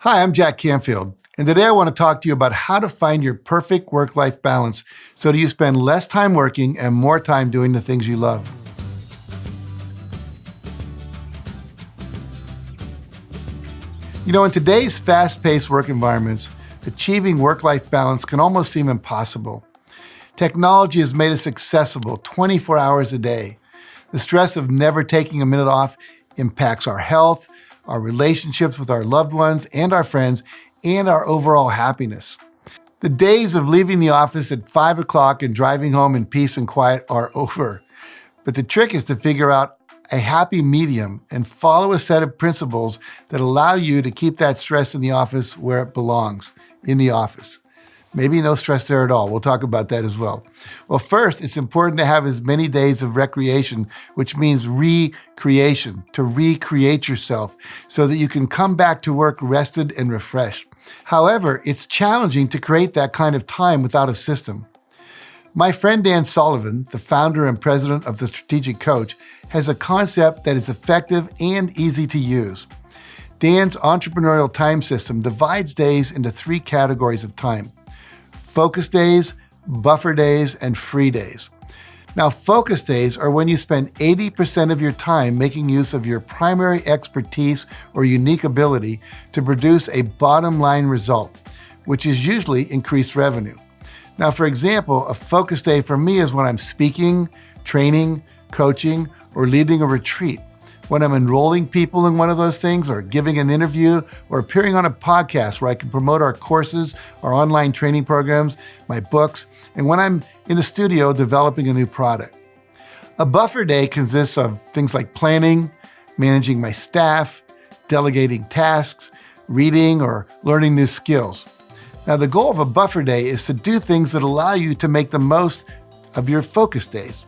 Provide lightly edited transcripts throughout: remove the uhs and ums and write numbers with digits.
Hi, I'm Jack Canfield, and today I want to talk to you about how to find your perfect work-life balance so that you spend less time working and more time doing the things you love. You know, in today's fast-paced work environments, achieving work-life balance can almost seem impossible. Technology has made us accessible 24 hours a day. The stress of never taking a minute off impacts our health, our relationships with our loved ones and our friends, and our overall happiness. The days of leaving the office at 5 o'clock and driving home in peace and quiet are over. But the trick is to figure out a happy medium and follow a set of principles that allow you to keep that stress in the office where it belongs, in the office. Maybe no stress there at all. We'll talk about that as well. Well, first, it's important to have as many days of recreation, which means recreation, to recreate yourself so that you can come back to work rested and refreshed. However, it's challenging to create that kind of time without a system. My friend Dan Sullivan, the founder and president of The Strategic Coach, has a concept that is effective and easy to use. Dan's entrepreneurial time system divides days into 3 categories of time: focus days, buffer days, and free days. Now, focus days are when you spend 80% of your time making use of your primary expertise or unique ability to produce a bottom line result, which is usually increased revenue. Now, for example, a focus day for me is when I'm speaking, training, coaching, or leading a retreat. When I'm enrolling people in one of those things, or giving an interview, or appearing on a podcast where I can promote our courses, our online training programs, my books, and when I'm in the studio developing a new product. A buffer day consists of things like planning, managing my staff, delegating tasks, reading, or learning new skills. Now, the goal of a buffer day is to do things that allow you to make the most of your focus days.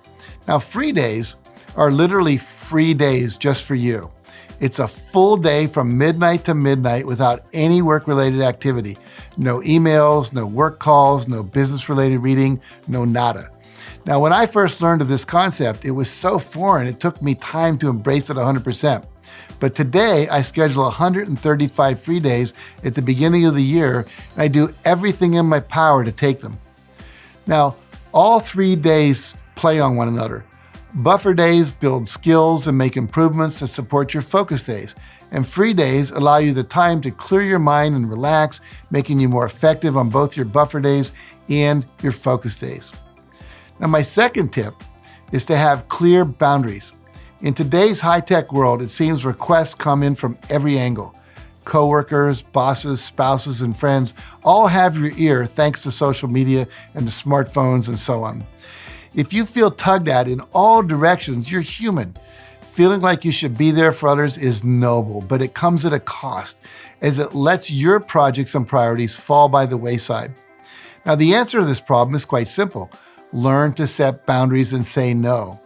Now, free days are literally free days just for you. It's a full day from midnight to midnight without any work-related activity. No emails, no work calls, no business-related reading, no nada. Now, when I first learned of this concept, it was so foreign, it took me time to embrace it 100%. But today, I schedule 135 free days at the beginning of the year, and I do everything in my power to take them. Now, all 3 days play on one another. Buffer days build skills and make improvements that support your focus days. And free days allow you the time to clear your mind and relax, making you more effective on both your buffer days and your focus days. Now, my second tip is to have clear boundaries. In today's high-tech world, it seems requests come in from every angle. Coworkers, bosses, spouses, and friends all have your ear thanks to social media and to smartphones and so on. If you feel tugged at in all directions, you're human. Feeling like you should be there for others is noble, but it comes at a cost, as it lets your projects and priorities fall by the wayside. Now, the answer to this problem is quite simple. Learn to set boundaries and say no.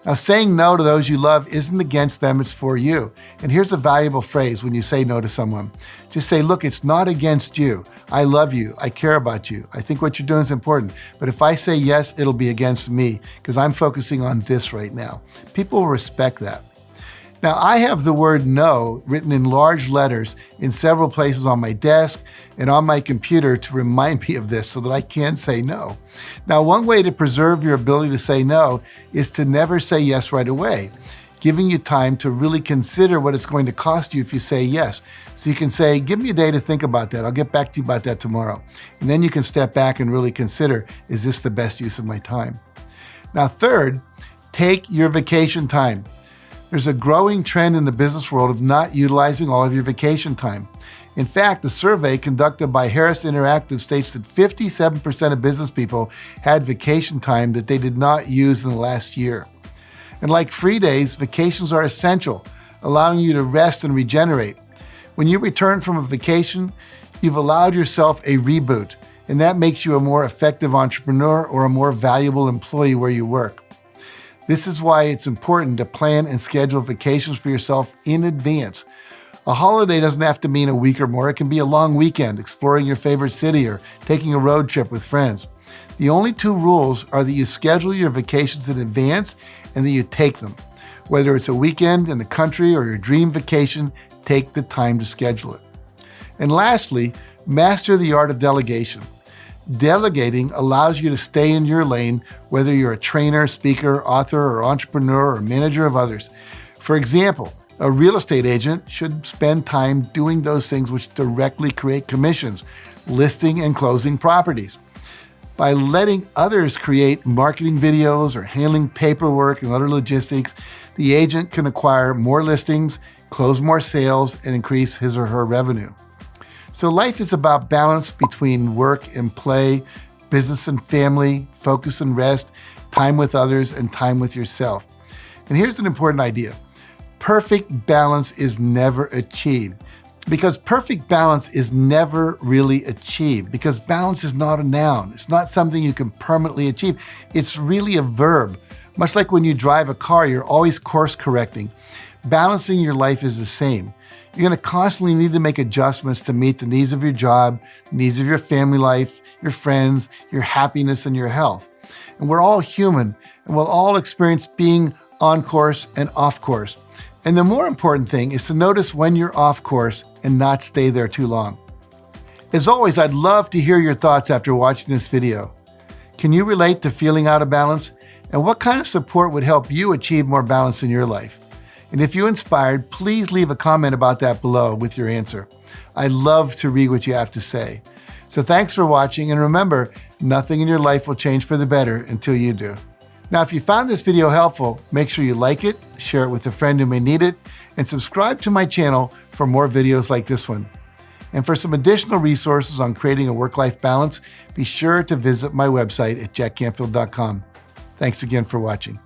Now, saying no to those you love isn't against them, it's for you. And here's a valuable phrase when you say no to someone. Just say, look, it's not against you. I love you. I care about you. I think what you're doing is important. But if I say yes, it'll be against me because I'm focusing on this right now. People will respect that. Now, I have the word no written in large letters in several places on my desk and on my computer to remind me of this so that I can say no. Now, one way to preserve your ability to say no is to never say yes right away, giving you time to really consider what it's going to cost you if you say yes. So you can say, give me a day to think about that. I'll get back to you about that tomorrow. And then you can step back and really consider, is this the best use of my time? Now, third, take your vacation time. There's a growing trend in the business world of not utilizing all of your vacation time. In fact, a survey conducted by Harris Interactive states that 57% of business people had vacation time that they did not use in the last year. And like free days, vacations are essential, allowing you to rest and regenerate. When you return from a vacation, you've allowed yourself a reboot, and that makes you a more effective entrepreneur or a more valuable employee where you work. This is why it's important to plan and schedule vacations for yourself in advance. A holiday doesn't have to mean a week or more. It can be a long weekend, exploring your favorite city or taking a road trip with friends. The only 2 rules are that you schedule your vacations in advance and that you take them. Whether it's a weekend in the country or your dream vacation, take the time to schedule it. And lastly, master the art of delegation. Delegating allows you to stay in your lane, whether you're a trainer, speaker, author, or entrepreneur, or manager of others. For example, a real estate agent should spend time doing those things which directly create commissions, listing and closing properties. By letting others create marketing videos or handling paperwork and other logistics, the agent can acquire more listings, close more sales, and increase his or her revenue. So life is about balance between work and play, business and family, focus and rest, time with others, and time with yourself. And here's an important idea. Perfect balance is never achieved. Because perfect balance is never really achieved. Because balance is not a noun. It's not something you can permanently achieve. It's really a verb. Much like when you drive a car, you're always course correcting. Balancing your life is the same. You're going to constantly need to make adjustments to meet the needs of your job, the needs of your family life, your friends, your happiness, and your health. And we're all human, and we'll all experience being on course and off course. And the more important thing is to notice when you're off course and not stay there too long. As always, I'd love to hear your thoughts after watching this video. Can you relate to feeling out of balance? And what kind of support would help you achieve more balance in your life? And if you're inspired, please leave a comment about that below with your answer. I love to read what you have to say. So thanks for watching, and remember, nothing in your life will change for the better until you do. Now, if you found this video helpful, make sure you like it, share it with a friend who may need it, and subscribe to my channel for more videos like this one. And for some additional resources on creating a work-life balance, be sure to visit my website at jackcanfield.com. Thanks again for watching.